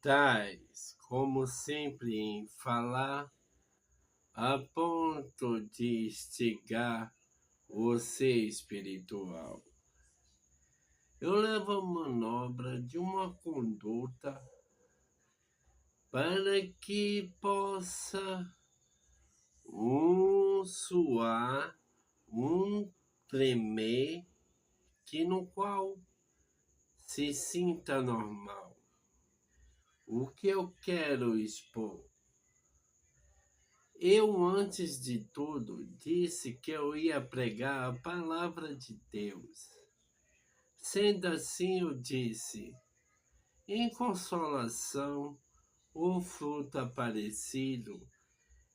tais, como sempre, em falar a ponto de instigar o ser espiritual. Eu levo a manobra de uma conduta para que possa suar, tremer, que no qual se sinta normal. O que eu quero expor? Eu, antes de tudo, disse que eu ia pregar a palavra de Deus. Sendo assim, eu disse, em consolação, o fruto aparecido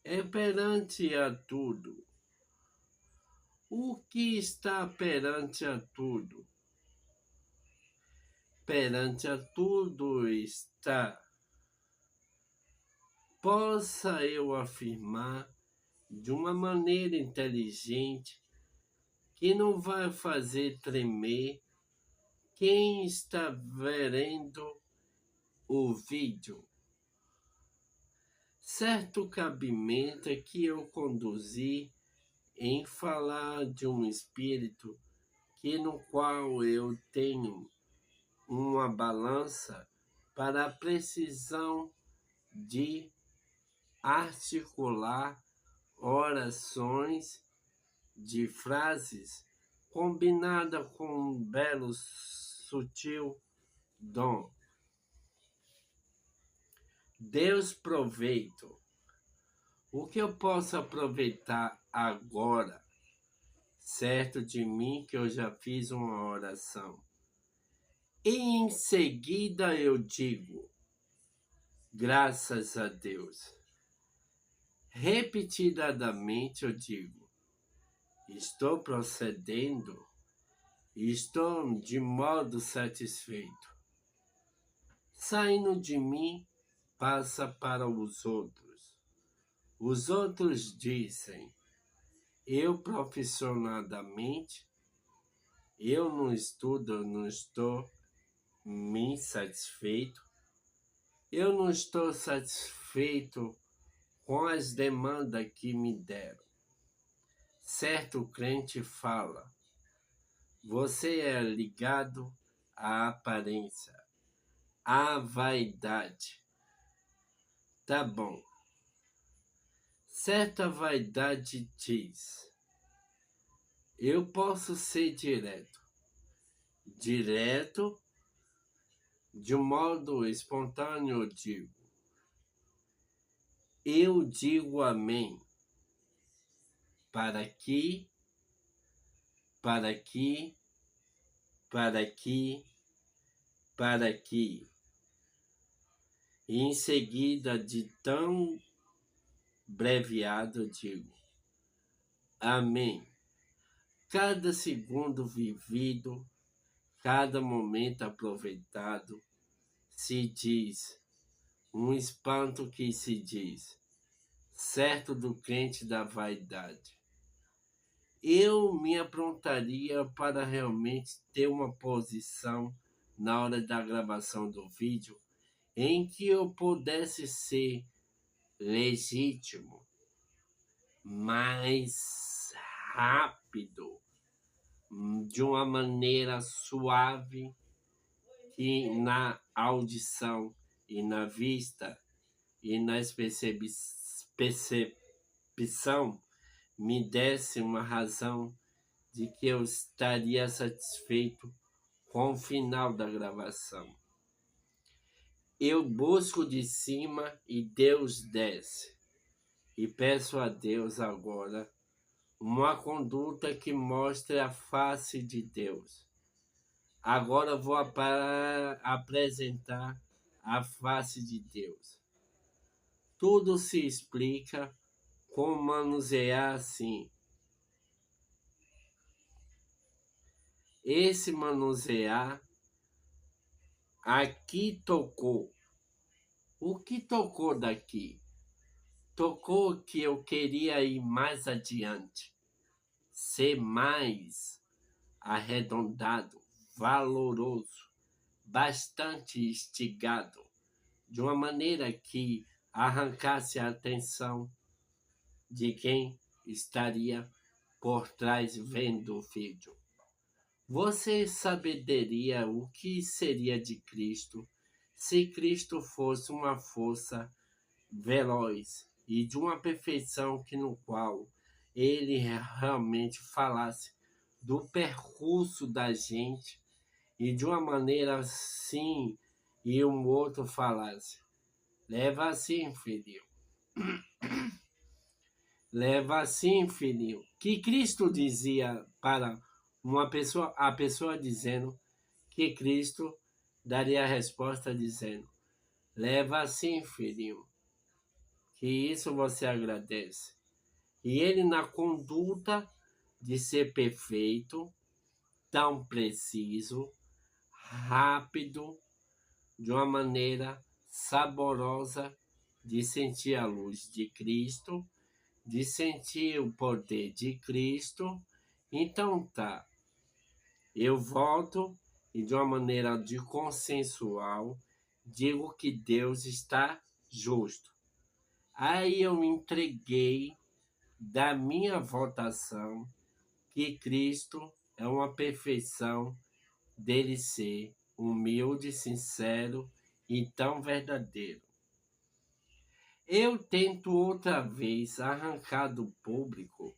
é perante a tudo. O que está perante a tudo? Perante a tudo está. Possa eu afirmar de uma maneira inteligente que não vai fazer tremer quem está vendo o vídeo. Certo cabimento é que eu conduzi em falar de um espírito que no qual eu tenho uma balança para a precisão de articular orações de frases combinada com um belo sutil dom. Deus proveito. O que eu posso aproveitar agora, certo de mim que eu já fiz uma oração. E em seguida eu digo, graças a Deus. Repetidamente eu digo, estou procedendo, estou de modo satisfeito. Saindo de mim, passa para os outros. Os outros dizem, eu profissionalmente, eu não estudo, não estou me satisfeito. Eu não estou satisfeito com as demandas que me deram. Certo crente fala, você é ligado à aparência, à vaidade. Tá bom. Certa vaidade diz, eu posso ser direto. Direto, de um modo espontâneo, eu digo amém. Para aqui, para aqui, para aqui, para aqui. E em seguida, de tão breviado, eu digo, amém. Cada segundo vivido, cada momento aproveitado, se diz, um espanto que se diz, certo do crente da vaidade. Eu me aprontaria para realmente ter uma posição na hora da gravação do vídeo em que eu pudesse ser legítimo, mais rápido, de uma maneira suave, que na audição e na vista e na percepção me desse uma razão de que eu estaria satisfeito com o final da gravação. Eu busco de cima e Deus desce. E peço a Deus agora uma conduta que mostre a face de Deus. Agora vou apresentar a face de Deus. Tudo se explica com manusear assim. Esse manusear aqui tocou. O que tocou daqui? Tocou que eu queria ir mais adiante, ser mais arredondado, valoroso, bastante instigado, de uma maneira que arrancasse a atenção de quem estaria por trás vendo o vídeo. Você saberia o que seria de Cristo se Cristo fosse uma força veloz e de uma perfeição que no qual ele realmente falasse do percurso da gente e de uma maneira assim e um outro falasse: leva assim, filho. Leva assim, filhinho. Que Cristo dizia para uma pessoa, a pessoa dizendo que Cristo daria a resposta dizendo: leva assim, filhinho. Que isso você agradece. E ele na conduta de ser perfeito, tão preciso, rápido, de uma maneira saborosa de sentir a luz de Cristo, de sentir o poder de Cristo. Então tá, eu volto e de uma maneira de consensual digo que Deus está justo. Aí eu entreguei da minha votação que Cristo é uma perfeição dele ser humilde, sincero e tão verdadeiro. Eu tento outra vez arrancar do público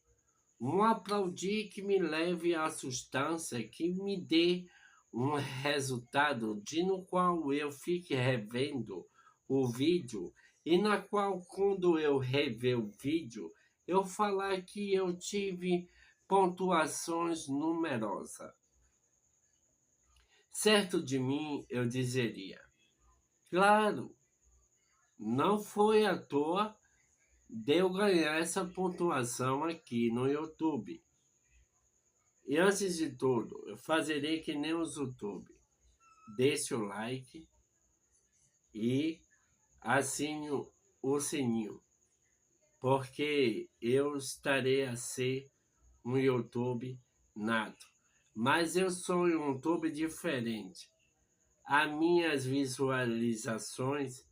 um aplaudir que me leve à substância, que me dê um resultado de no qual eu fique revendo o vídeo e na qual, quando eu rever o vídeo, eu falar que eu tive pontuações numerosas. Certo de mim, eu dizeria: claro, não foi à toa de eu ganhar essa pontuação aqui no YouTube. E antes de tudo, eu fazerei que nem os YouTube. Deixe o like e assine o sininho, porque eu estarei a ser um YouTube nato. Mas eu sou um YouTube diferente. As minhas visualizações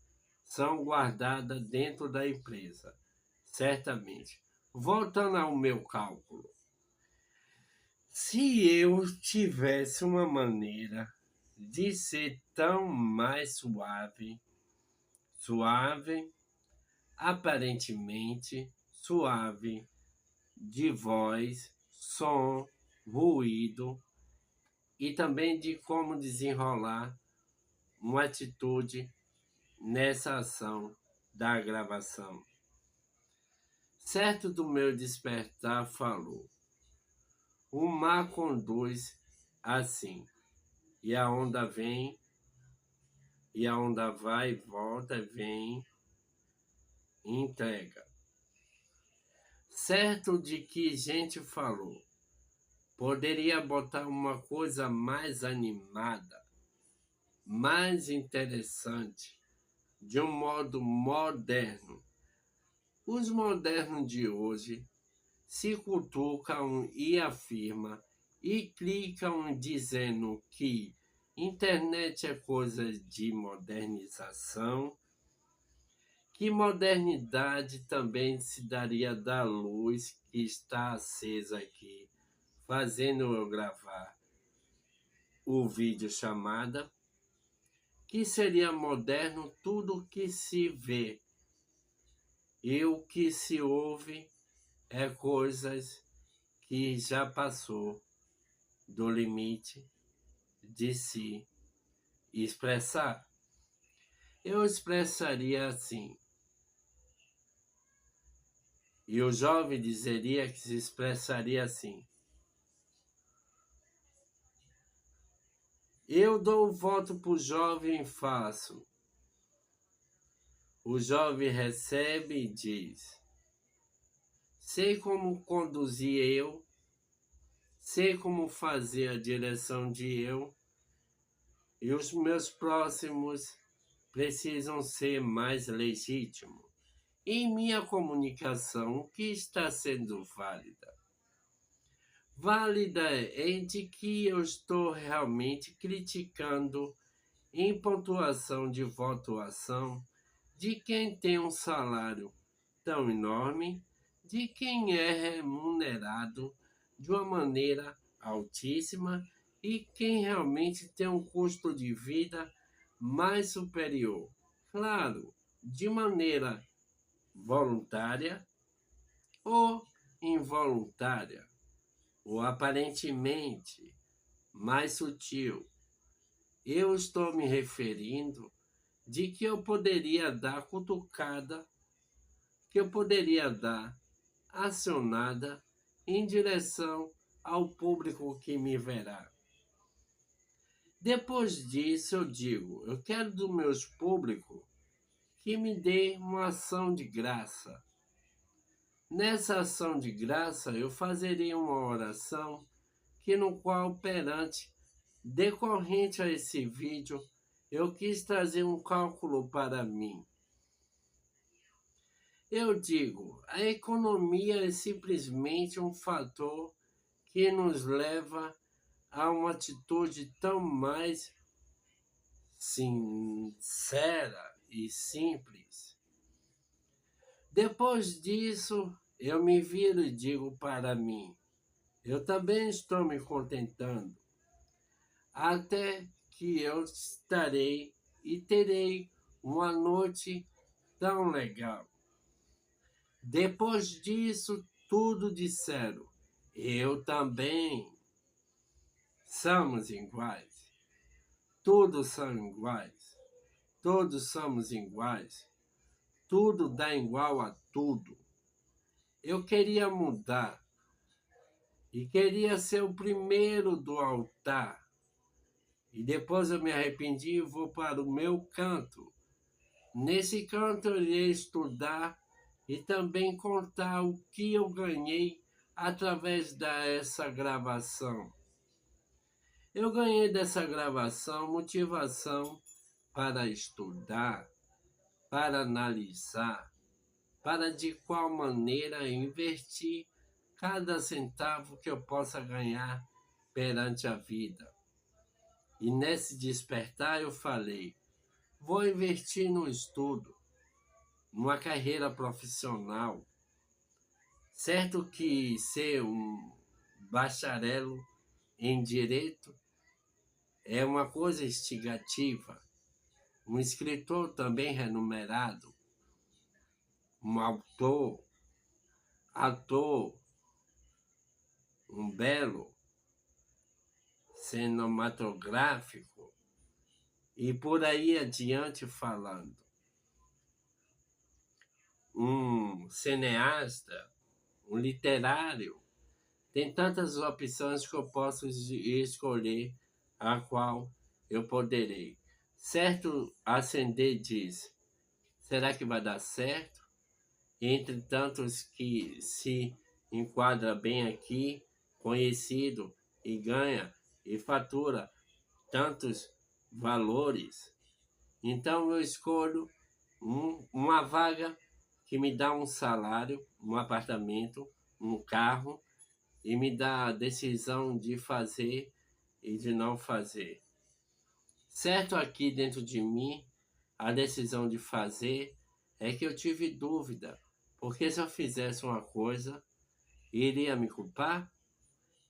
são guardadas dentro da empresa, certamente. Voltando ao meu cálculo. Se eu tivesse uma maneira de ser tão mais suave, aparentemente suave, de voz, som, ruído, e também de como desenrolar uma atitude nessa ação da gravação. Certo do meu despertar falou: o mar conduz assim, e a onda vem, e a onda vai, volta, vem, e entrega. Certo de que gente falou: poderia botar uma coisa mais animada, mais interessante, de um modo moderno. Os modernos de hoje se cutucam e afirmam e clicam dizendo que internet é coisa de modernização, que modernidade também se daria da luz que está acesa aqui, fazendo eu gravar o vídeo chamada, que seria moderno tudo que se vê e o que se ouve é coisas que já passou do limite de se expressar. Eu expressaria assim. E o jovem dizeria que se expressaria assim: eu dou o voto para o jovem e faço. O jovem recebe e diz: sei como conduzir eu, sei como fazer a direção de eu, e os meus próximos precisam ser mais legítimos. Em minha comunicação, o que está sendo válida? Válida é de que eu estou realmente criticando em pontuação de votação de quem tem um salário tão enorme, de quem é remunerado de uma maneira altíssima e quem realmente tem um custo de vida mais superior. Claro, de maneira voluntária ou involuntária, ou aparentemente mais sutil. Eu estou me referindo de que eu poderia dar cutucada, que eu poderia dar acionada em direção ao público que me verá. Depois disso, eu digo, eu quero dos meus públicos que me dê uma ação de graça. Nessa ação de graça, eu fazeria uma oração que no qual, decorrente a esse vídeo, eu quis trazer um cálculo para mim. Eu digo, a economia é simplesmente um fator que nos leva a uma atitude tão mais sincera e simples. Depois disso, eu me viro e digo para mim, eu também estou me contentando, até que eu estarei e terei uma noite tão legal. Depois disso, tudo disseram, eu também. Somos iguais. Todos são iguais. Todos somos iguais. Tudo dá igual a tudo. Eu queria mudar. E queria ser o primeiro do altar. E depois eu me arrependi e vou para o meu canto. Nesse canto eu irei estudar e também contar o que eu ganhei através dessa gravação. Eu ganhei dessa gravação motivação para estudar, para analisar, para de qual maneira investir cada centavo que eu possa ganhar perante a vida. E nesse despertar eu falei, vou investir no estudo, numa carreira profissional. Certo que ser um bacharel em direito é uma coisa instigativa. Um escritor também remunerado, um autor, ator, um belo cinematográfico e por aí adiante falando. Um cineasta, um literário, tem tantas opções que eu posso escolher a qual eu poderei. Certo Ascender diz, será que vai dar certo? Entre tantos que se enquadra bem aqui, conhecido e ganha e fatura tantos valores, então eu escolho uma vaga que me dá um salário, um apartamento, um carro e me dá a decisão de fazer e de não fazer. Certo aqui dentro de mim, a decisão de fazer é que eu tive dúvida, porque se eu fizesse uma coisa, iria me culpar?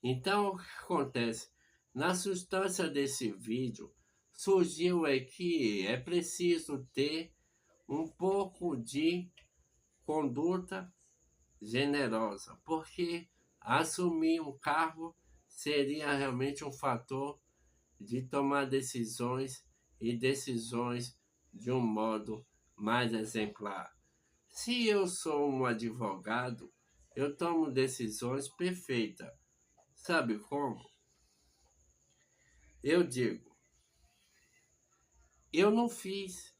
Então, o que acontece? Na substância desse vídeo, surgiu é que é preciso ter um pouco de conduta generosa, porque assumir um cargo seria realmente um fator de tomar decisões e decisões de um modo mais exemplar. Se eu sou um advogado, eu tomo decisões perfeitas. Sabe como? Eu digo, eu não fiz.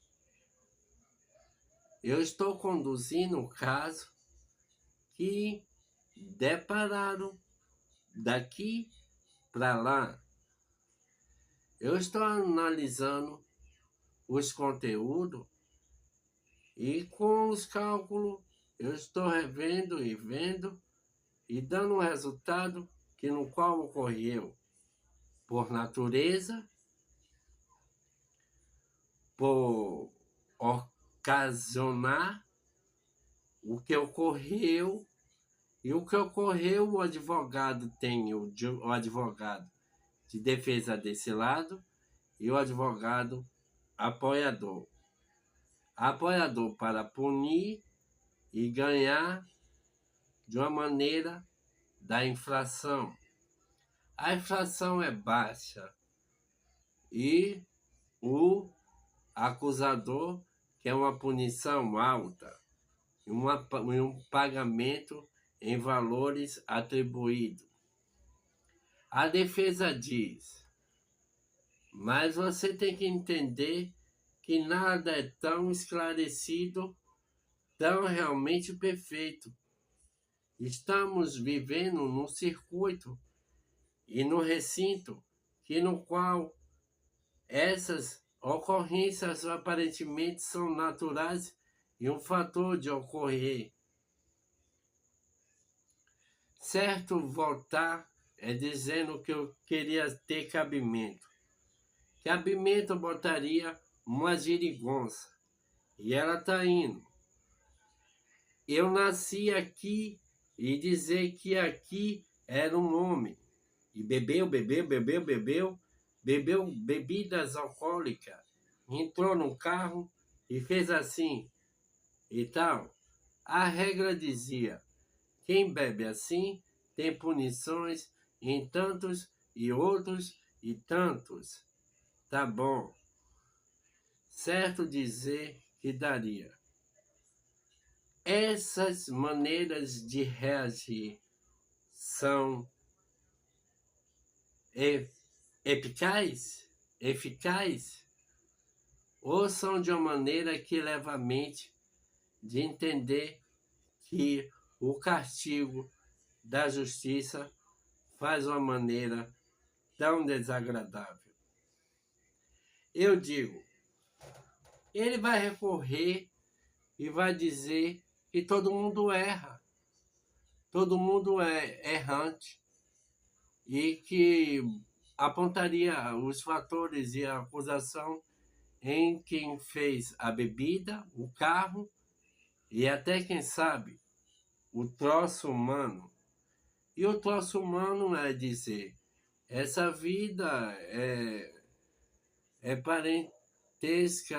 Eu estou conduzindo um caso que depararam daqui para lá. Eu estou analisando os conteúdos e com os cálculos eu estou revendo e vendo e dando um resultado que no qual ocorreu por natureza por ocasionar o que ocorreu, e o que ocorreu, o advogado tem o advogado de defesa desse lado e o advogado apoiador. Apoiador para punir e ganhar de uma maneira da inflação. A inflação é baixa e o acusador quer uma punição alta e um pagamento em valores atribuídos. A defesa diz, mas você tem que entender que nada é tão esclarecido, tão realmente perfeito. Estamos vivendo num circuito e no recinto no qual essas ocorrências aparentemente são naturais e um fator de ocorrer. Certo voltar é dizendo que eu queria ter cabimento. Cabimento eu botaria uma girigonça. E ela tá indo. Eu nasci aqui e dizer que aqui era um homem. E bebeu bebidas alcoólicas. Entrou no carro e fez assim e tal. A regra dizia, quem bebe assim tem punições em tantos e outros e tantos. Tá bom. Certo dizer que daria. Essas maneiras de reagir são eficazes? Ou são de uma maneira que leva a mente de entender que o castigo da justiça faz uma maneira tão desagradável? Eu digo, ele vai recorrer e vai dizer que todo mundo erra, todo mundo é errante e que apontaria os fatores e a acusação em quem fez a bebida, o carro e até, quem sabe, o troço humano. E o troço humano é dizer, essa vida é parentesca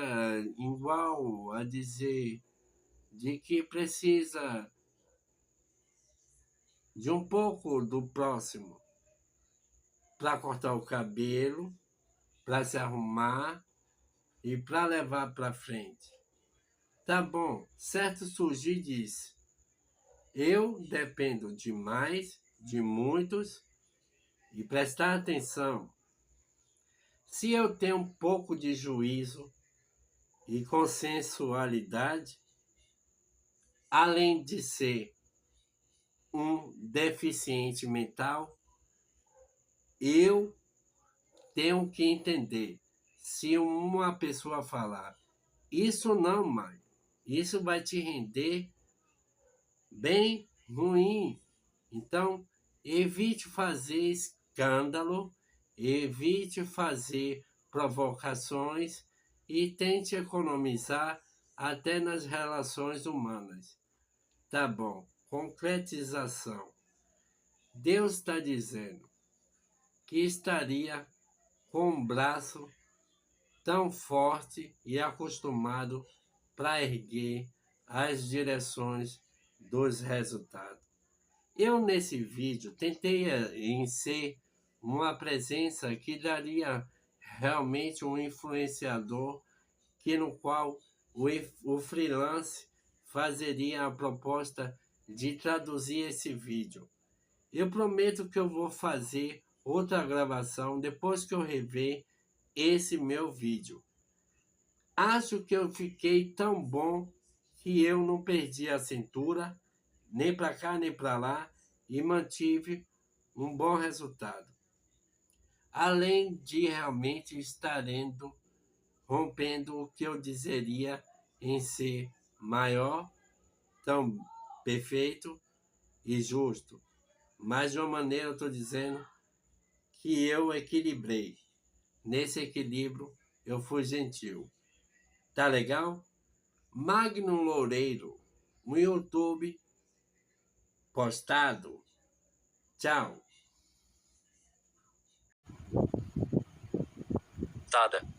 igual a dizer de que precisa de um pouco do próximo para cortar o cabelo, para se arrumar e para levar para frente. Tá bom, certo surgir diz, eu dependo demais de muitos e prestar atenção. Se eu tenho um pouco de juízo e consensualidade, além de ser um deficiente mental, eu tenho que entender. Se uma pessoa falar, isso não, mãe, isso vai te render bem ruim. Então, evite fazer escândalo, evite fazer provocações e tente economizar até nas relações humanas. Tá bom, concretização. Deus está dizendo que estaria com um braço tão forte e acostumado para erguer as direções dos resultados. Eu, nesse vídeo, tentei em ser uma presença que daria realmente um influenciador no qual o freelance fazeria a proposta de traduzir esse vídeo. Eu prometo que eu vou fazer outra gravação depois que eu rever esse meu vídeo. Acho que eu fiquei tão bom que eu não perdi a cintura, nem para cá nem para lá, e mantive um bom resultado. Além de realmente estar rompendo o que eu dizeria em ser maior, tão perfeito e justo. Mas de uma maneira eu estou dizendo que eu equilibrei. Nesse equilíbrio eu fui gentil. Tá legal? Magno Loureiro, no YouTube, postado. Tchau.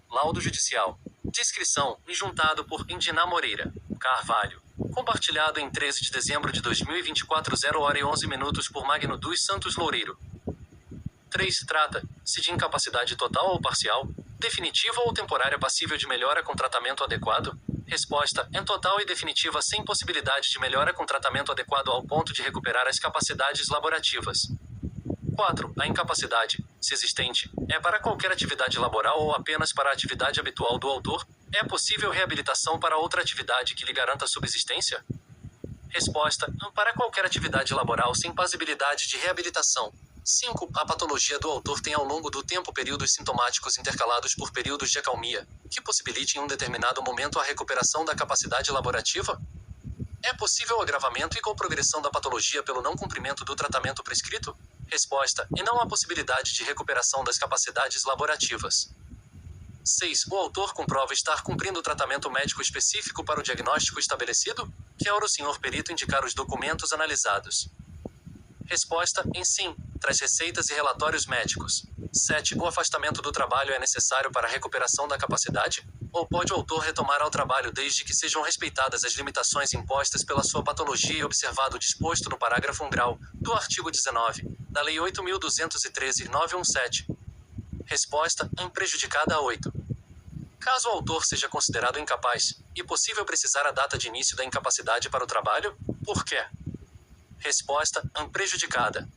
Laudo judicial. Descrição: injuntado por Indiná Moreira Carvalho. Compartilhado em 13 de dezembro de 2024, 0h11 por Magno dos Santos Loureiro. 3. Trata-se de incapacidade total ou parcial, definitiva ou temporária passível de melhora com tratamento adequado? Resposta: é total e definitiva sem possibilidade de melhora com tratamento adequado ao ponto de recuperar as capacidades laborativas. 4. A incapacidade, se existente, é para qualquer atividade laboral ou apenas para a atividade habitual do autor? É possível reabilitação para outra atividade que lhe garanta subsistência? Resposta: para qualquer atividade laboral sem possibilidade de reabilitação. 5. A patologia do autor tem ao longo do tempo períodos sintomáticos intercalados por períodos de acalmia, que possibilitem em um determinado momento a recuperação da capacidade laborativa? É possível o agravamento e progressão da patologia pelo não cumprimento do tratamento prescrito? Resposta: e não há possibilidade de recuperação das capacidades laborativas. 6. O autor comprova estar cumprindo o tratamento médico específico para o diagnóstico estabelecido? Quer o senhor perito indicar os documentos analisados? Resposta: em sim, traz receitas e relatórios médicos. 7. O afastamento do trabalho é necessário para a recuperação da capacidade? Ou pode o autor retomar ao trabalho desde que sejam respeitadas as limitações impostas pela sua patologia e observado o disposto no parágrafo 1º do artigo 19 da Lei 8.213/917? Resposta: prejudicada a 8. Caso o autor seja considerado incapaz, e possível precisar a data de início da incapacidade para o trabalho? Por quê? Resposta: prejudicada.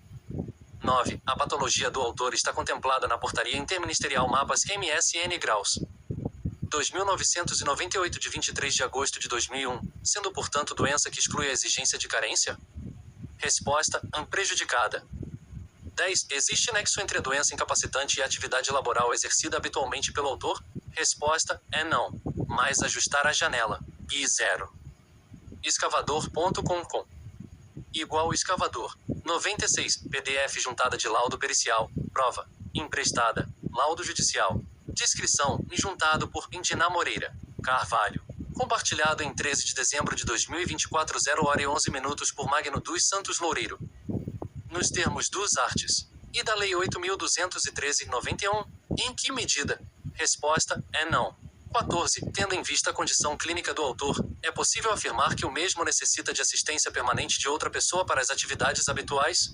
9. A patologia do autor está contemplada na Portaria Interministerial Mapas MSN Graus 2998 de 23 de agosto de 2001, sendo portanto doença que exclui a exigência de carência? Resposta: prejudicada. 10. Existe nexo entre a doença incapacitante e a atividade laboral exercida habitualmente pelo autor? Resposta: é não. Mais ajustar a janela. I 0. Escavador.com igual escavador. 96. PDF juntada de laudo pericial. Prova. Emprestada. Laudo judicial. Descrição. Juntado por Indiná Moreira Carvalho. Compartilhado em 13 de dezembro de 2024, 0h11 por Magno dos Santos Loureiro. Nos termos dos artes e da Lei 8.213/91, em que medida? Resposta: é não. 14. Tendo em vista a condição clínica do autor, é possível afirmar que o mesmo necessita de assistência permanente de outra pessoa para as atividades habituais?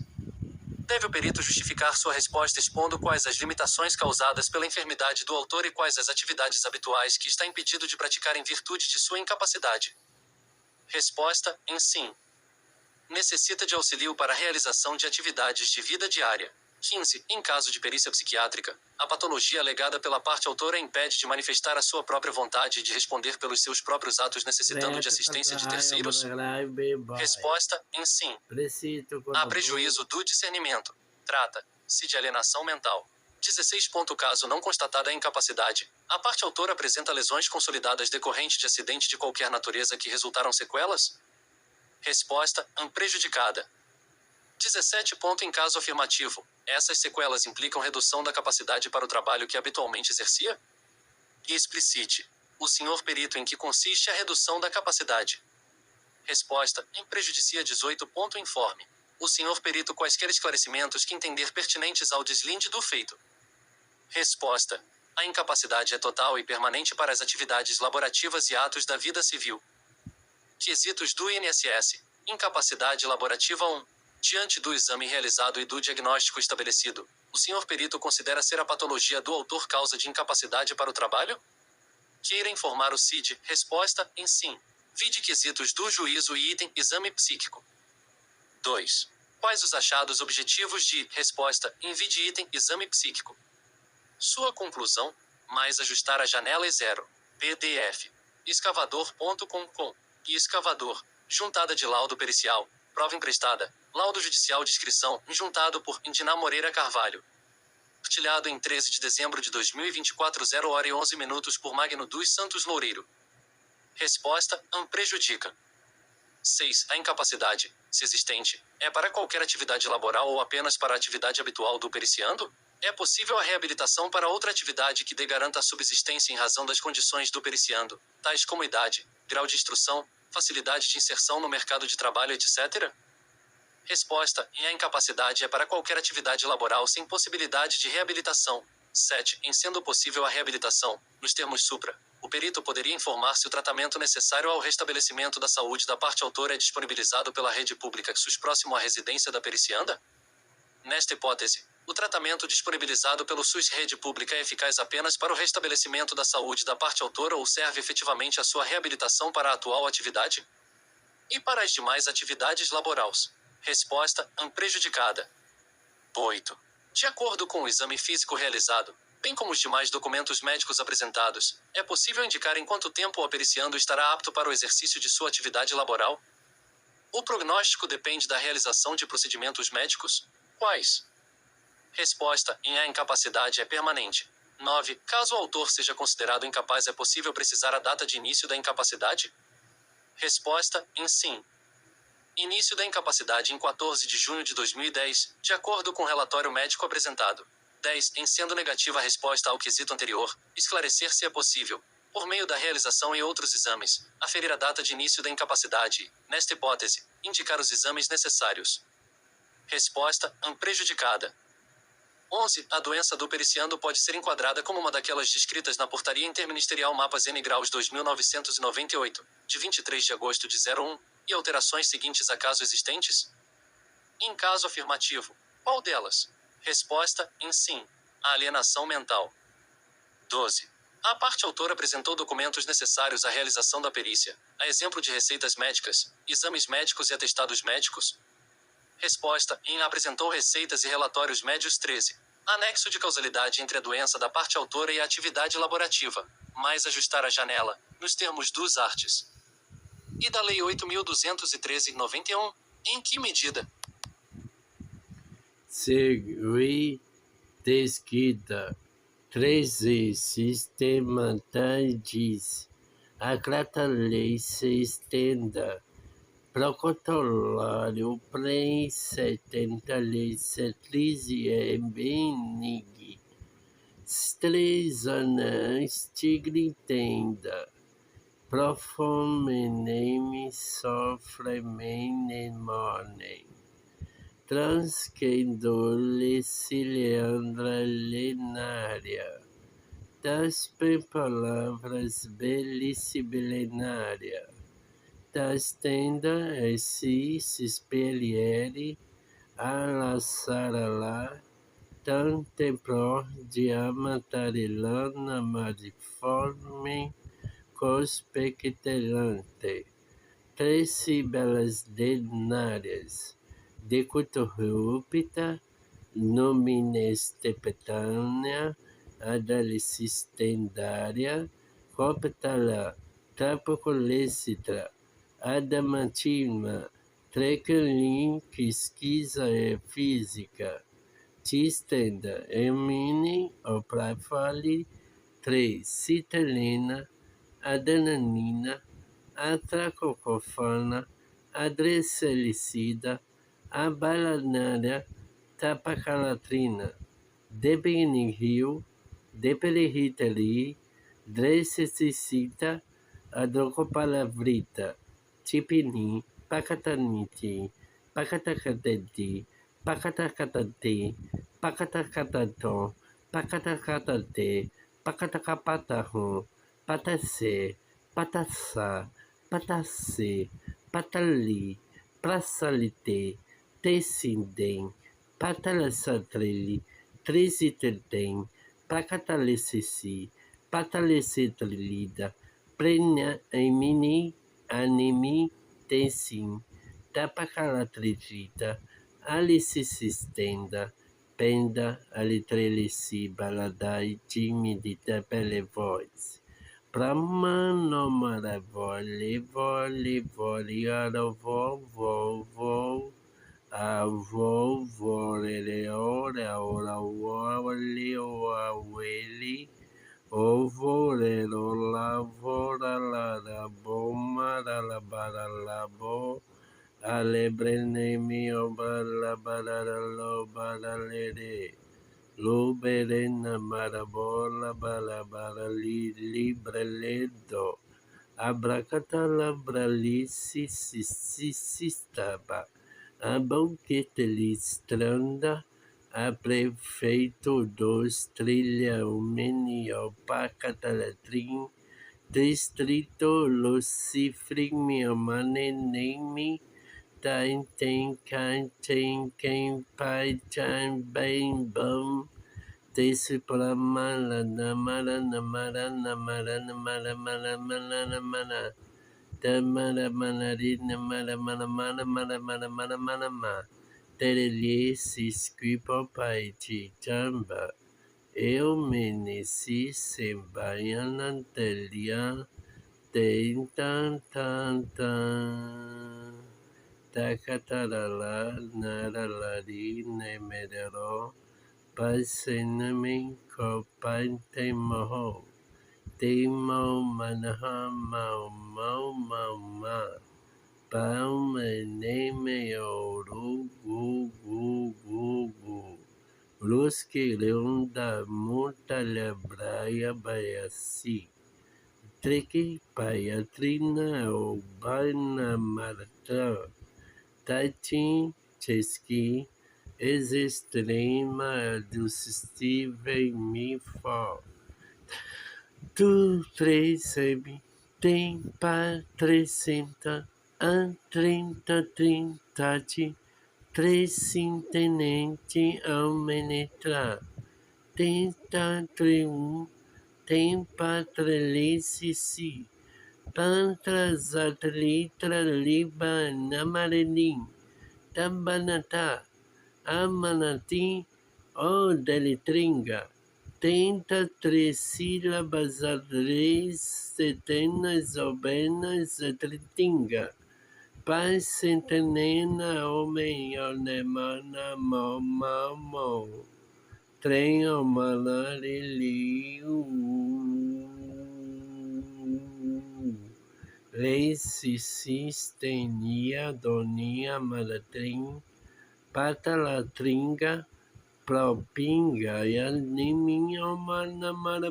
Deve o perito justificar sua resposta expondo quais as limitações causadas pela enfermidade do autor e quais as atividades habituais que está impedido de praticar em virtude de sua incapacidade? Resposta: em sim. Necessita de auxílio para a realização de atividades de vida diária. 15. Em caso de perícia psiquiátrica, a patologia alegada pela parte autora impede de manifestar a sua própria vontade e de responder pelos seus próprios atos necessitando de assistência de terceiros? Resposta: em sim. Há prejuízo do discernimento. Trata-se de alienação mental. 16. Caso não constatada a incapacidade, a parte autora apresenta lesões consolidadas decorrentes de acidente de qualquer natureza que resultaram sequelas? Resposta: prejudicada. 17. Em caso afirmativo, essas sequelas implicam redução da capacidade para o trabalho que habitualmente exercia? Explicite, o senhor perito, em que consiste a redução da capacidade. Resposta: prejudicia. 18. Informe o senhor perito quaisquer esclarecimentos que entender pertinentes ao deslinde do feito. Resposta: a incapacidade é total e permanente para as atividades laborativas e atos da vida civil. Quesitos do INSS. Incapacidade laborativa 1. Diante do exame realizado e do diagnóstico estabelecido, o senhor perito considera ser a patologia do autor causa de incapacidade para o trabalho? Queira informar o CID. Resposta: em sim. Vide quesitos do juízo e item exame psíquico. 2. Quais os achados objetivos de resposta em vide item exame psíquico? Sua conclusão: mais ajustar a janela e 0. PDF. Escavador.com e escavador. Juntada de laudo pericial. Prova emprestada. Laudo judicial. Descrição. Juntado por Indiná Moreira Carvalho. Partilhado em 13 de dezembro de 2024, 0h11 por Magno dos Santos Loureiro. Resposta: prejudica. 6. A incapacidade, se existente, é para qualquer atividade laboral ou apenas para a atividade habitual do periciando? É possível a reabilitação para outra atividade que dê garanta a subsistência em razão das condições do periciando, tais como idade, grau de instrução, facilidade de inserção no mercado de trabalho, etc.? Resposta: e a incapacidade é para qualquer atividade laboral sem possibilidade de reabilitação. 7. Em sendo possível a reabilitação, nos termos supra, o perito poderia informar se o tratamento necessário ao restabelecimento da saúde da parte autora é disponibilizado pela rede pública SUS próximo à residência da pericianda? Nesta hipótese, o tratamento disponibilizado pelo SUS rede pública é eficaz apenas para o restabelecimento da saúde da parte autora ou serve efetivamente à sua reabilitação para a atual atividade? E para as demais atividades laborais? Resposta: prejudicada. 8. De acordo com o exame físico realizado, bem como os demais documentos médicos apresentados, é possível indicar em quanto tempo o periciando estará apto para o exercício de sua atividade laboral? O prognóstico depende da realização de procedimentos médicos? Quais? Resposta: em a incapacidade é permanente. 9. Caso o autor seja considerado incapaz, é possível precisar a data de início da incapacidade? Resposta: em sim. Início da incapacidade em 14 de junho de 2010, de acordo com o relatório médico apresentado. 10. Em sendo negativa a resposta ao quesito anterior, esclarecer se é possível, por meio da realização em outros exames, aferir a data de início da incapacidade e, nesta hipótese, indicar os exames necessários. Resposta: prejudicada. 11. A doença do periciando pode ser enquadrada como uma daquelas descritas na Portaria Interministerial Mapas N Graus 2998, de 23 de agosto de 01, e alterações seguintes a caso existentes? Em caso afirmativo, qual delas? Resposta: em sim. A alienação mental. 12. A parte autora apresentou documentos necessários à realização da perícia, a exemplo de receitas médicas, exames médicos e atestados médicos? Resposta: em apresentou receitas e relatórios médios. 13. Anexo de causalidade entre a doença da parte autora e a atividade laborativa, mais ajustar a janela, nos termos dos artes. E da Lei 8.213/91, em que medida? Segui descrita 13 sistematizes a cada lei se estenda protocolário pré-70 lei cetrize e benig stresanas tigritenda profomenem sofremenemone transcendole ciliandra lenária das palavras belicibilinária das tenda e si speliere alla sarala tante pro diamatarilana mariforme cospectelante trece belas denárias decutorrupta nomines tepetânea adalicistendária coptala tapocolecitra adamantina trequelin quisquiza e física tistenda emine oprafali 3 citalina adenanina atracocofana adresselicida abalanária tapacalatrina debenigil depelirritali dresseticita adrocopalavrita tipini pacataniti pacatacateti pacatacatati pacatacataton pacatacatate pacatacapataron patacé patassá patassé patali praçalité tecindem patalaçatrili trisitetem pacatalececi patalecetrelida prena emini animi tensim tapacalatrigita alicisistenda penda alitrelici baladai timidita pelevois Brahmanomara vole vole vole aravo vo avo vole ora ora wale waweli ovo relo lavora la boma la bara la bo alebrenemi obala bara lo bara lere Luberena marabola balabala libreledo. Abracatalabralisistaba. A banquete listranda. A prefeito dos trilha o menio pacataletrim. Distrito Lucifri minha manenemi. Tem quem pai tem bem bom. Desse para mala namara namara namara namara mara mara namara tamara manari namara mara mara mara mara mara mara mara tereli se scripa pai ti tamba eu meneci sembaiana telia tem tan tan tan takatarala naralari nemerero Pasenami kopante moho. Temo manaha mau mau mau ma. Pau meneme oru gu gu gu gu. Ruski leunda muta lebraia baiasi. Triki paiatrina o baina marta. Tati cheski. Extrema do Steve me for. Tu três sebe tem pa 300 a 30 três tenente ao menetra. Tenta trium tem patrelice si. Pantras atlitra liba namarelim. Tambanata. Amanati, o deletringa, tenta 3 sílabas a 3 setenas obenas a tritinga, paz centenena, homem, onemana, mo, trem, omanariliu, leite, sistenia, donia, malatrim, patalatringa, propinga, yaniminho, manama,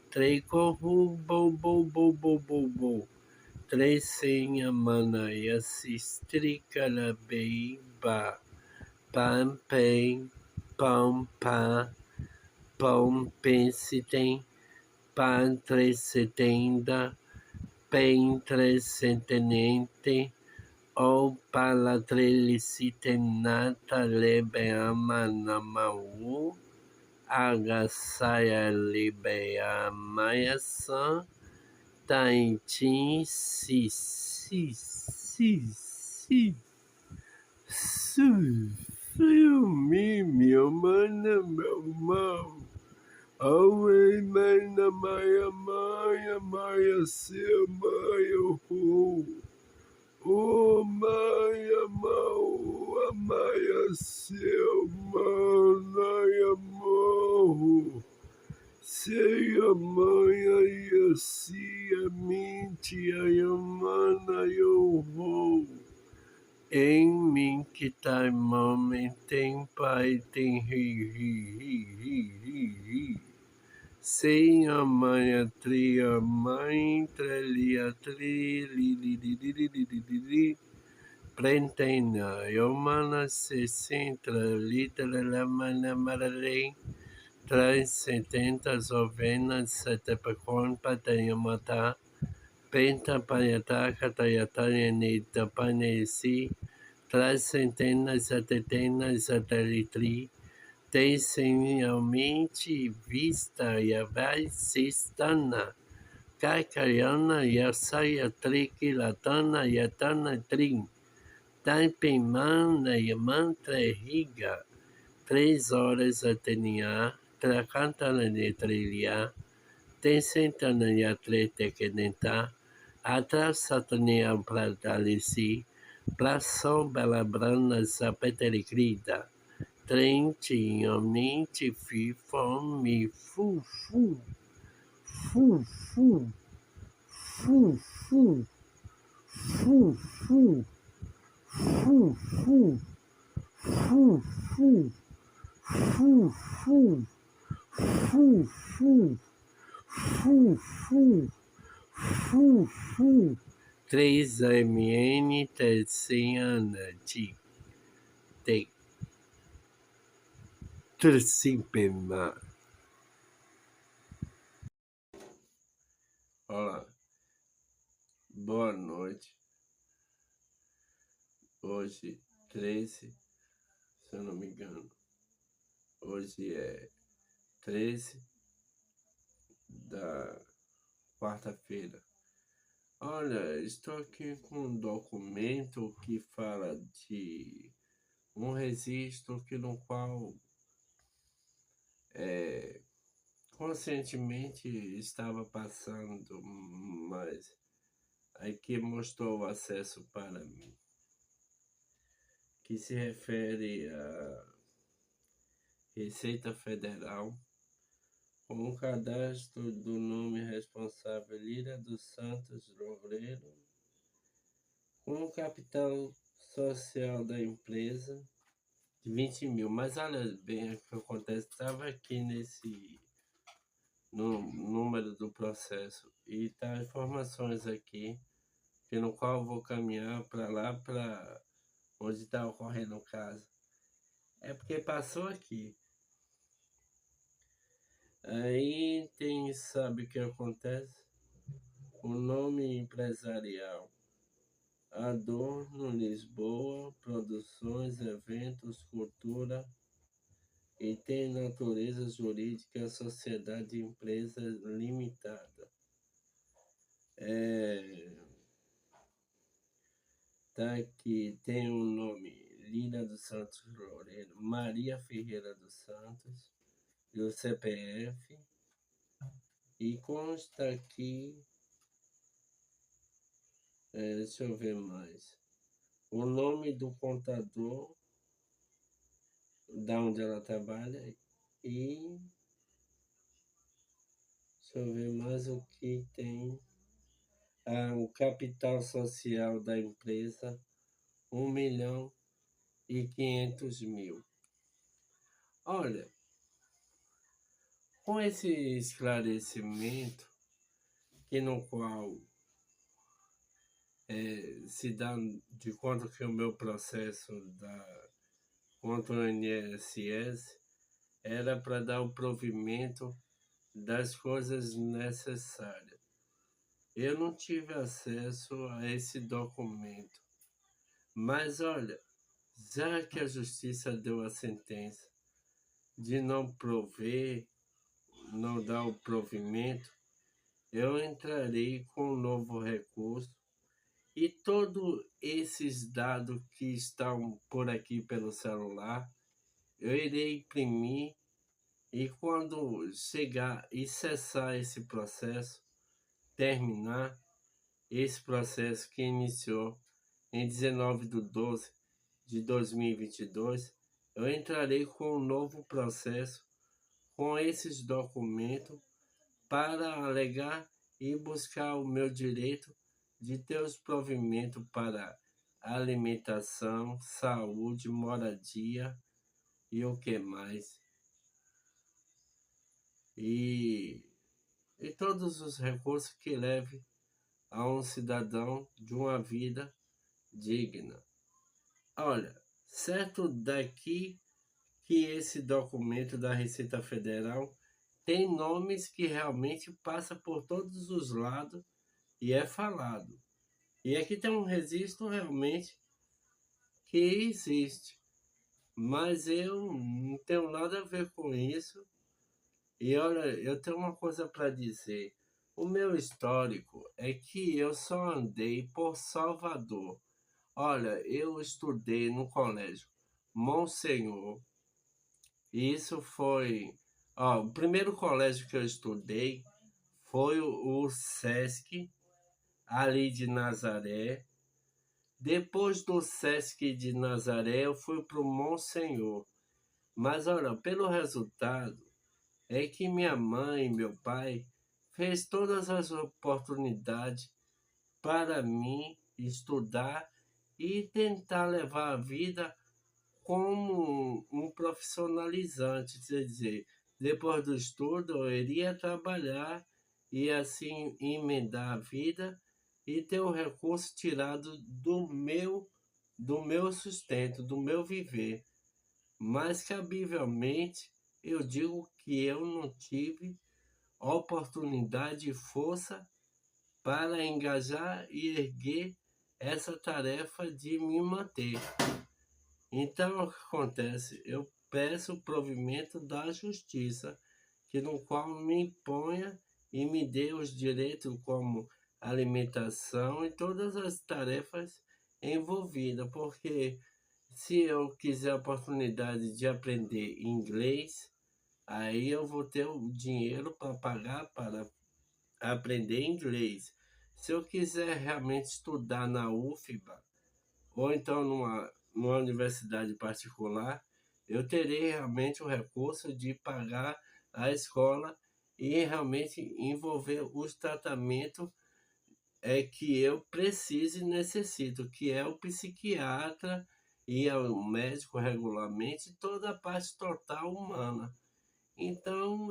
treco, bo, trecenha, manaia, sistrica, labeiba, pampem, pampa, pompensitem, pantresetenda, pentresetenente, o palatrelicitenata lebeama namau, agasaia lebeamaya san, taintin si, filme, meu mana, meu mal. Aue, mana, maia, seu, maia, oh, Maia, mau, Maia, seu, Maia, morro. Sei a mãe, a cia, mentia, a mana, eu vou. Em mim que tá mamãe, tem pai, tem ri. Sem a mãe, a mãe, trelia, li, Plentena, Yomana se centra, litera la mana maralém, traz 70 ovenas, sete pacon, patayamata, penta payata, catayata, yanita, panesi, traz centenas, setenas, satelitri, tem semelhante vista, Yavai sistana, Cacayana, Yasaia, triqui, latana, yatana, trim, Taipimana, Yamantra, Riga, 3 horas a Teniá, Tracantana de Trilha, tem Sentana e Atleta Quenenta, atrás Satania Pratalici, Pração Bela Brana, Zapetericrida, Trentinho, Mente, Fome, Fu, Fu, fu, fu, fu, fu, fu, fu, fu. 3MN Tercianati. Tem. Turcipema. Olá. Boa noite. Hoje, 13, se eu não me engano. Hoje é 13 da quarta-feira. Olha, estou aqui com um documento que fala de um registro que no qual conscientemente estava passando, mas aqui mostrou o acesso para mim, que se refere à Receita Federal, com o cadastro do nome responsável Lira dos Santos Loureiro, com o capital social da empresa de 20 mil. Mas olha bem o que acontece, estava aqui no número do processo e tá informações aqui, que no qual eu vou caminhar para lá, para onde está ocorrendo o caso. É porque passou aqui. Aí tem, sabe o que acontece? O nome empresarial: Adorno Lisboa, Produções, Eventos, Cultura, e tem natureza jurídica Sociedade Empresa Limitada. Tá aqui, tem o nome Lira dos Santos Loureiro, Maria Ferreira dos Santos, e o CPF, e consta aqui, deixa eu ver mais, o nome do contador, da onde ela trabalha, e deixa eu ver mais o que tem, o capital social da empresa, 1.500.000. Olha, com esse esclarecimento, que no qual se dá de conta que o meu processo contra o INSS era para dar o provimento das coisas necessárias. Eu não tive acesso a esse documento, mas olha, já que a justiça deu a sentença de não prover, não dar o provimento, eu entrarei com um novo recurso e todos esses dados que estão por aqui pelo celular, eu irei imprimir, e quando chegar e cessar esse processo, terminar esse processo que iniciou em 19/12/2022, eu entrarei com um novo processo com esses documentos para alegar e buscar o meu direito de ter os provimentos para alimentação, saúde, moradia e o que mais. E todos os recursos que levem a um cidadão de uma vida digna. Olha, certo daqui que esse documento da Receita Federal tem nomes que realmente passam por todos os lados e é falado. E aqui tem um registro realmente que existe, mas eu não tenho nada a ver com isso. E olha, eu tenho uma coisa para dizer. O meu histórico é que eu só andei por Salvador. Olha, eu estudei no colégio Monsenhor. Isso foi... o primeiro colégio que eu estudei foi o Sesc, ali de Nazaré. Depois do Sesc de Nazaré, eu fui para o Monsenhor. Mas olha, pelo resultado, é que minha mãe e meu pai fez todas as oportunidades para mim estudar e tentar levar a vida como um profissionalizante, quer dizer, depois do estudo eu iria trabalhar e assim emendar a vida e ter o recurso tirado do meu sustento, do meu viver. Mas, cabivelmente, eu digo que eu não tive oportunidade e força para engajar e erguer essa tarefa de me manter. Então, o que acontece? Eu peço o provimento da justiça, que no qual me imponha e me dê os direitos como alimentação e todas as tarefas envolvidas, porque se eu quiser a oportunidade de aprender inglês, aí eu vou ter o dinheiro para pagar para aprender inglês. Se eu quiser realmente estudar na UFBA, ou então numa universidade particular, eu terei realmente o recurso de pagar a escola e realmente envolver os tratamentos que eu preciso e necessito, que é o psiquiatra e o médico regularmente, toda a parte total humana. Então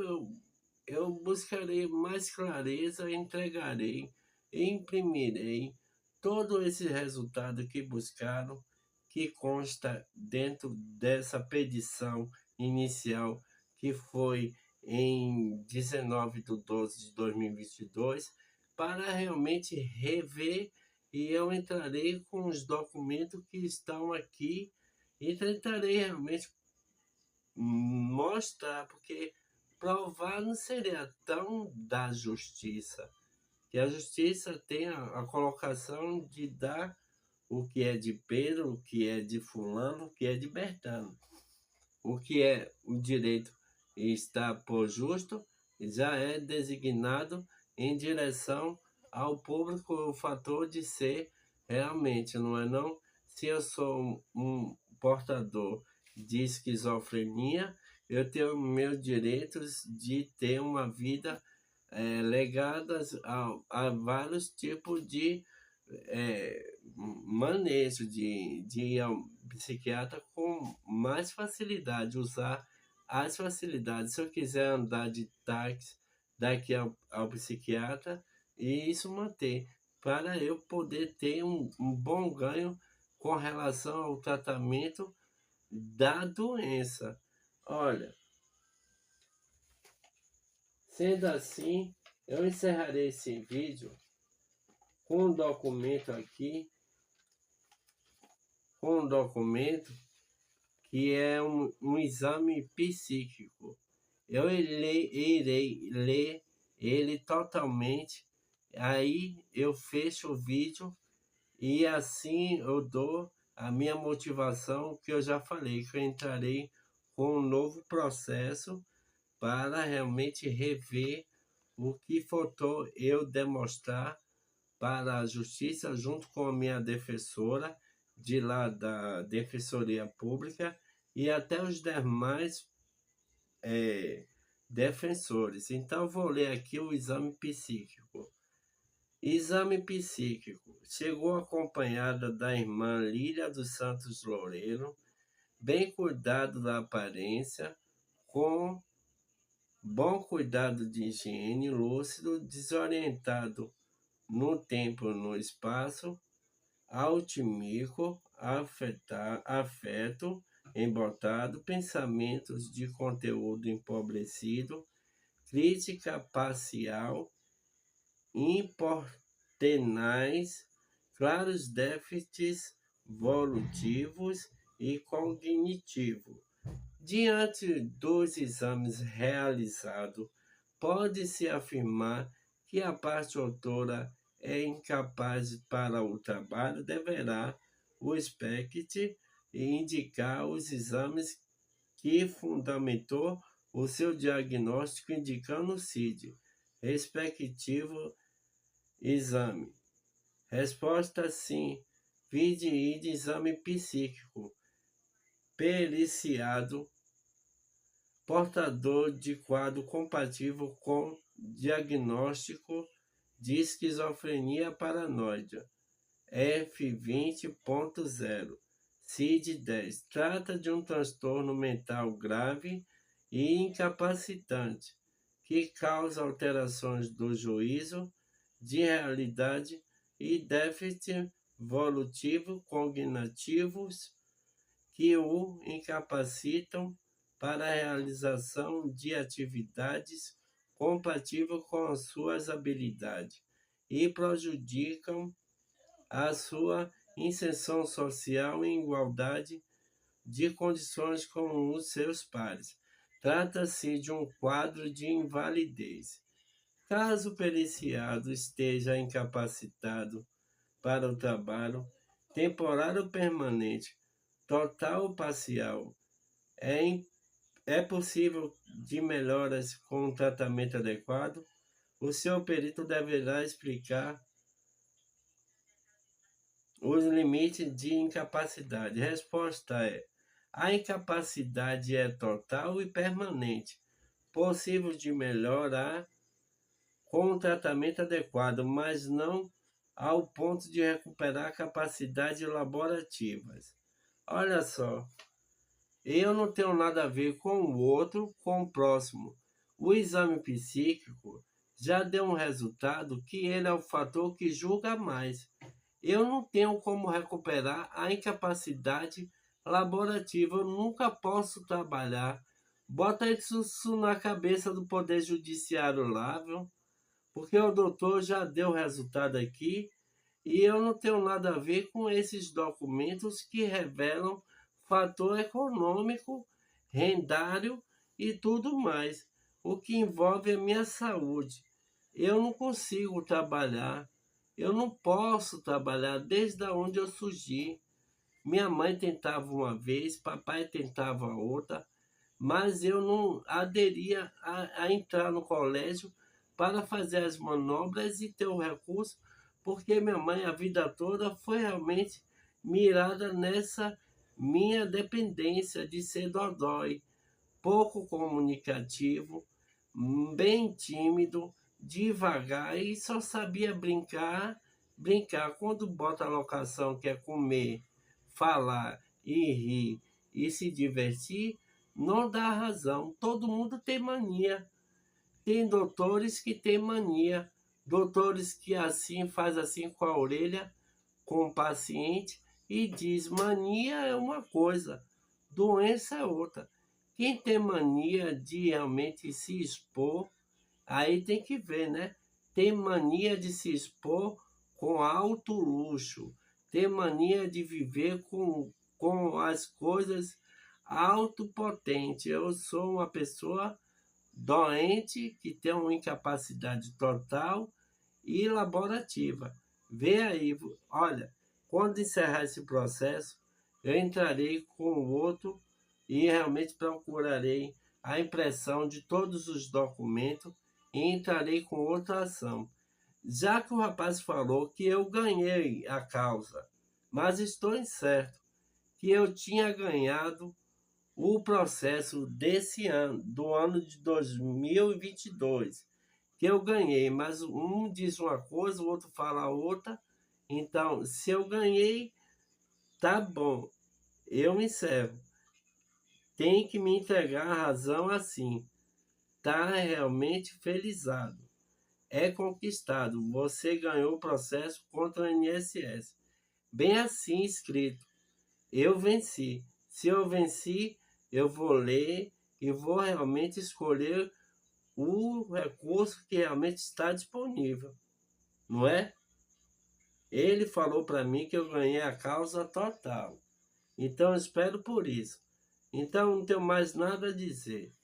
eu buscarei mais clareza, entregarei e imprimirei todo esse resultado que buscaram, que consta dentro dessa petição inicial, que foi em 19/12/2022, para realmente rever, e eu entrarei com os documentos que estão aqui e tentarei realmente mostrar, porque provar não seria tão da justiça, que a justiça tem a colocação de dar o que é de Pedro, o que é de fulano, o que é de Bertano. O que é o direito está por justo já é designado em direção ao público o fator de ser realmente, não é não? Se eu sou um portador de esquizofrenia, eu tenho meus direitos de ter uma vida legada a vários tipos de manejo de ir ao psiquiatra com mais facilidade, usar as facilidades. Se eu quiser andar de táxi daqui ao psiquiatra, e isso manter, para eu poder ter um bom ganho com relação ao tratamento da doença. Olha, sendo assim, eu encerrarei esse vídeo com um documento aqui, que é um exame psíquico. Eu irei ler ele totalmente, aí eu fecho o vídeo e assim eu dou a minha motivação, que eu já falei, que eu entrarei com um novo processo para realmente rever o que faltou eu demonstrar para a justiça, junto com a minha defensora, de lá da Defensoria Pública, e até os demais defensores. Então, vou ler aqui o exame psíquico. Exame psíquico. Chegou acompanhada da irmã Lília dos Santos Loureiro, bem cuidado da aparência, com bom cuidado de higiene, lúcido, desorientado no tempo e no espaço, altímico, afeto, embotado, pensamentos de conteúdo empobrecido, crítica parcial, importenais, claros déficits volutivos e cognitivos. Diante dos exames realizados, pode-se afirmar que a parte autora é incapaz para o trabalho. Deverá o SPECT indicar os exames que fundamentou o seu diagnóstico, indicando o CID, respectivo exame. Resposta sim. Vide id exame psíquico, periciado, portador de quadro compatível com diagnóstico de esquizofrenia paranoide, F20.0, CID-10. Trata de um transtorno mental grave e incapacitante que causa alterações do juízo, de realidade e déficit volutivo cognitivos que o incapacitam para a realização de atividades compatíveis com as suas habilidades e prejudicam a sua inserção social em igualdade de condições com os seus pares. Trata-se de um quadro de invalidez. Caso o periciado esteja incapacitado para o trabalho, temporário ou permanente, total ou parcial, é possível de melhoras com um tratamento adequado. O seu perito deverá explicar os limites de incapacidade. Resposta é: a incapacidade é total e permanente, possível de melhorar com um tratamento adequado, mas não ao ponto de recuperar capacidades laborativas. Olha só, eu não tenho nada a ver com o outro, com o próximo. O exame psíquico já deu um resultado que ele é o fator que julga mais. Eu não tenho como recuperar a incapacidade laborativa, eu nunca posso trabalhar. Bota isso na cabeça do Poder Judiciário lá, viu? Porque o doutor já deu o resultado aqui e eu não tenho nada a ver com esses documentos que revelam fator econômico, rendário e tudo mais, o que envolve a minha saúde. Eu não consigo trabalhar, eu não posso trabalhar desde onde eu surgi. Minha mãe tentava uma vez, papai tentava outra, mas eu não aderia a entrar no colégio para fazer as manobras e ter o recurso, porque minha mãe a vida toda foi realmente mirada nessa minha dependência de ser dodói, pouco comunicativo, bem tímido, devagar e só sabia brincar. Quando bota a locação que é comer, falar e rir e se divertir, não dá razão. Todo mundo tem mania. Tem doutores que têm mania. Doutores que assim faz assim com a orelha, com o paciente e diz: mania é uma coisa, doença é outra. Quem tem mania de realmente se expor, aí tem que ver, né? Tem mania de se expor com alto luxo, tem mania de viver com as coisas autopotente. Eu sou uma pessoa doente que tem uma incapacidade total e laborativa. Vê aí, olha, quando encerrar esse processo, eu entrarei com o outro e realmente procurarei a impressão de todos os documentos e entrarei com outra ação. Já que o rapaz falou que eu ganhei a causa, mas estou incerto que eu tinha ganhado o processo desse ano, do ano de 2022, que eu ganhei, mas um diz uma coisa, o outro fala outra. Então, se eu ganhei, tá bom, eu encerro. Tem que me entregar a razão assim. Tá realmente felizado. É conquistado. Você ganhou o processo contra o INSS. Bem assim escrito. Eu venci. Se eu venci, eu vou ler e vou realmente escolher o recurso que realmente está disponível. Não é? Ele falou para mim que eu ganhei a causa total. Então eu espero por isso. Então não tenho mais nada a dizer.